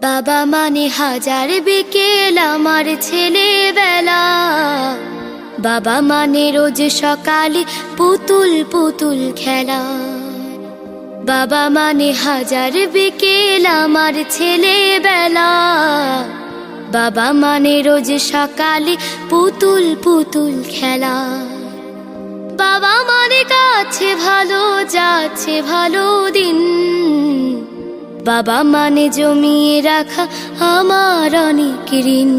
বাবা মানে হাজার বিকেল আমার ছেলেবেলা। বাবা মানে রোজ সকালে পুতুল পুতুল খেলা। বাবা মানে হাজার বিকেল আমার ছেলেবেলা। বাবা মানে রোজ সকালে পুতুল পুতুল খেলা। বাবা মানে কাছে ভালো যাচ্ছে ভালো দিন। বাবা মানে জমিয়ে রাখা আমার অনেক ঋণ।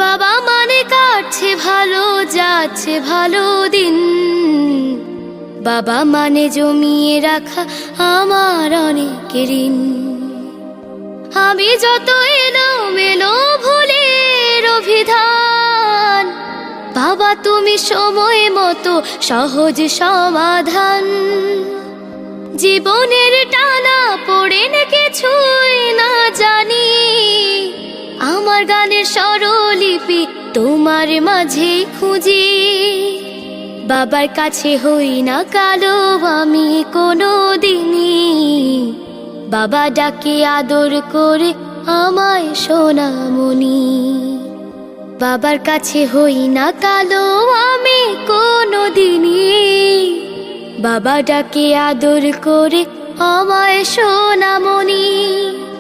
বাবা মানে কাটছে ভালো যাচ্ছে ভালো দিন। বাবা মানে জমিয়ে রাখা আমার অনেক ঋণ। আমি যত এলোমেলো ভুলের অভিধান, বাবা তুমি সময় মতো সহজ সমাধান। জীবনের টানা পড়ে না কিছুই না জানি, আমার গানের স্বরলিপি তোমার মাঝে খুঁজি। বাবার কাছে হই না কালো আমি কোনো দিনই, বাবা ডাকে আদর করে আমায় সোনামণি। বাবার কাছে হই না কালো আমি কোনো দিনই, বাবা ডাকে আদর করে আমায় সোনামণি।